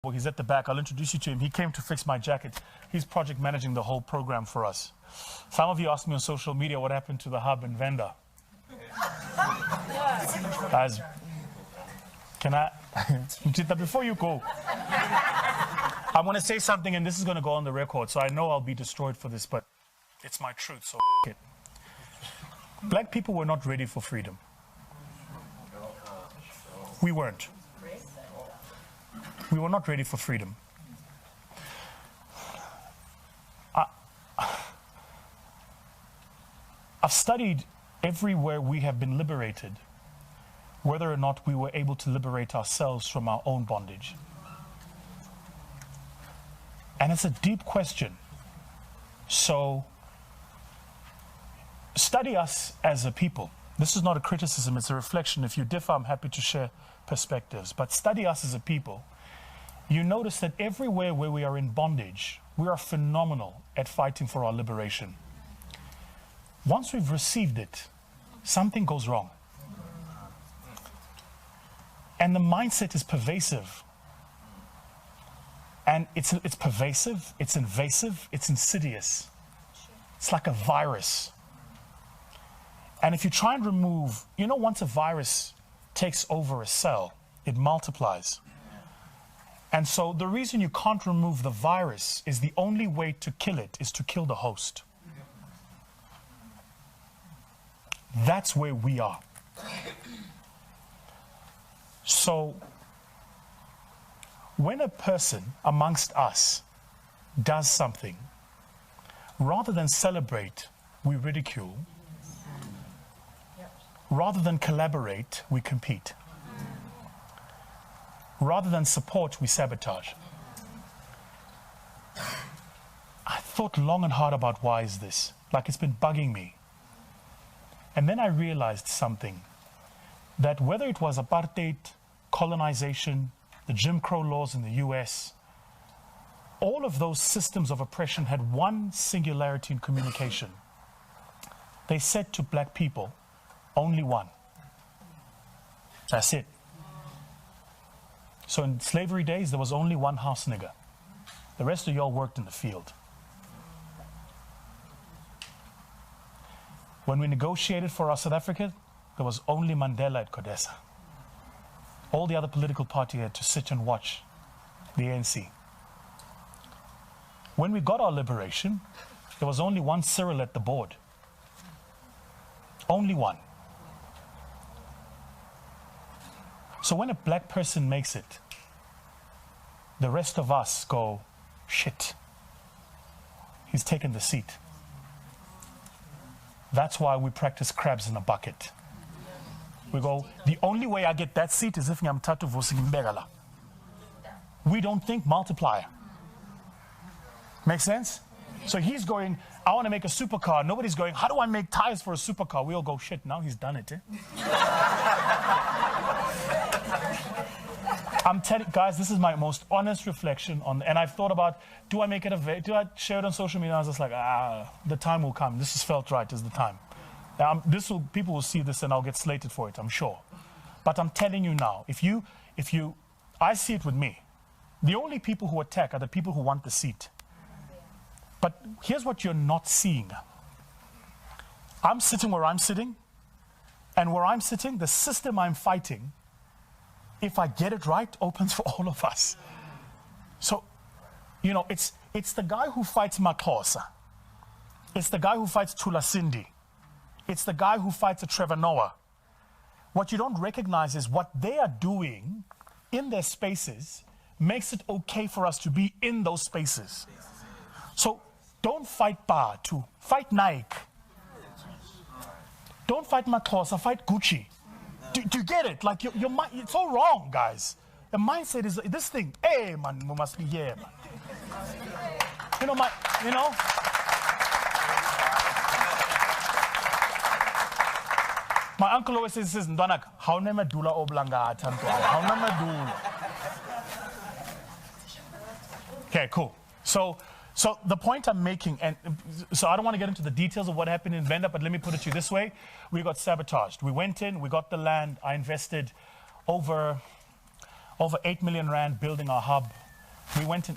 Well, he's at the back. I'll introduce you to him. He came to fix my jacket. He's project managing the whole program for us. Some of you asked me on social media what happened to the hub in Venda. Guys, can I? Before you go, I want to say something, and this is going to go on the record, so I know I'll be destroyed for this, but it's my truth, so it. Black people were not ready for freedom. We weren't. We were not ready for freedom. I've studied everywhere we have been liberated, whether or not we were able to liberate ourselves from our own bondage. And it's a deep question. So, study us as a people. This is not a criticism, it's a reflection. If you differ, I'm happy to share perspectives. But study us as a people. You notice that everywhere where we are in bondage, we are phenomenal at fighting for our liberation. Once we've received it, something goes wrong. And the mindset is pervasive. And it's pervasive, it's invasive, it's insidious. It's like a virus. And if you try and remove, you know, once a virus takes over a cell, it multiplies. And so the reason you can't remove the virus is the only way to kill it is to kill the host. That's where we are. So when a person amongst us does something, rather than celebrate, we ridicule. Rather than collaborate, we compete. Rather than support, we sabotage. I thought long and hard about why is this? Like it's been bugging me. And then I realized something. That whether it was apartheid, colonization, the Jim Crow laws in the US, all of those systems of oppression had one singularity in communication. They said to black people, only one. That's it. So in slavery days, there was only one house nigger. The rest of y'all worked in the field. When we negotiated for our South Africa, there was only Mandela at Codesa. All the other political parties had to sit and watch the ANC. When we got our liberation, there was only one Cyril at the board. Only one. So when a black person makes it, the rest of us go, shit, he's taken the seat. That's why we practice crabs in a bucket. We go, the only way I get that seat is if I'm tatu vusigimbegala. We don't think multiplier. Make sense? So he's going, I want to make a supercar. Nobody's going, how do I make tires for a supercar? We all go, shit, now he's done it. I'm telling guys, this is my most honest reflection on, and I've thought about, do I make it do I share it on social media? I was just like, the time will come. This has felt right, is the time. People will see this and I'll get slated for it, I'm sure. But I'm telling you now, I see it with me. The only people who attack are the people who want the seat. But here's what you're not seeing. I'm sitting where I'm sitting, and where I'm sitting, the system I'm fighting, if I get it right, opens for all of us. So, you know, it's the guy who fights Makosa. It's the guy who fights Tula Cindy. It's the guy who fights a Trevor Noah. What you don't recognize is what they are doing in their spaces makes it okay for us to be in those spaces. So don't fight Batu, fight Nike. Don't fight Makosa, fight Gucci. Do you get it? Like your mind, it's all wrong, guys. The mindset is this thing. Hey, man, we must be here, man. My uncle always says, "Ndonak, how nema dula oblanga tanto, how nema dula." Okay, cool. So the point I'm making, and so I don't want to get into the details of what happened in Venda, but let me put it to you this way. We got sabotaged. We went in, we got the land. I invested over 8 million rand building our hub. We went in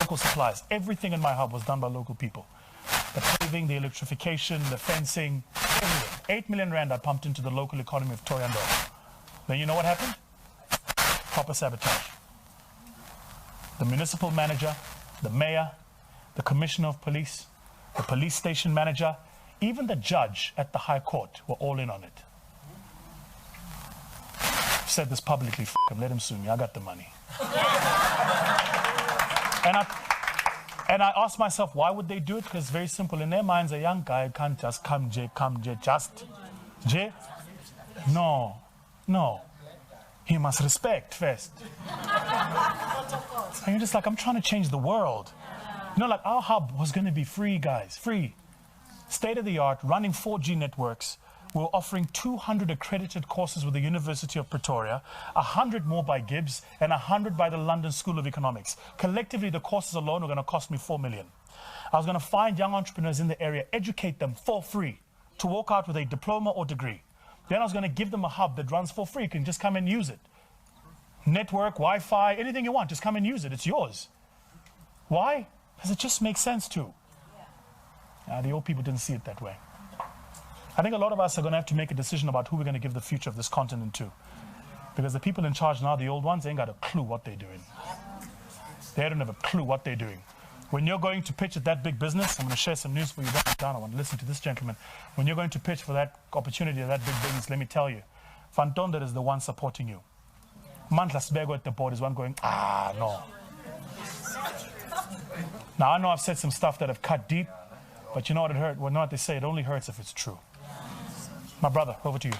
local supplies. Everything in my hub was done by local people. The paving, the electrification, the fencing, everything. 8 million rand I pumped into the local economy of Toyando. Then you know what happened? Proper sabotage. The municipal manager, the mayor, the commissioner of police, the police station manager, even the judge at the High Court were all in on it. I've said this publicly, f him, let him sue me, I got the money. And I asked myself, why would they do it? Because it's very simple. In their minds, a young guy can't just come, just. No. He must respect first. And you're just like, I'm trying to change the world. You know, like our hub was going to be free, guys, free. State of the art, running 4G networks. We're offering 200 accredited courses with the University of Pretoria, 100 more by Gibbs, and 100 by the London School of Economics. Collectively, the courses alone are going to cost me 4 million. I was going to find young entrepreneurs in the area, educate them for free to walk out with a diploma or degree. Then I was going to give them a hub that runs for free. You can just come and use it. Network, Wi-Fi, anything you want, just come and use it. It's yours. Why? Because it just makes sense too. The old people didn't see it that way. I think a lot of us are going to have to make a decision about who we're going to give the future of this continent to. Because the people in charge now, the old ones, they ain't got a clue what they're doing. They don't have a clue what they're doing. When you're going to pitch at that big business, I'm going to share some news for you right down. I want to listen to this gentleman. When you're going to pitch for that opportunity at that big business, let me tell you, Van Tonder is the one supporting you. Mandla Sbego at the board is one going, no. Now, I know I've said some stuff that have cut deep, but you know what it hurt? Well, know what they say, it only hurts if it's true. My brother, over to you.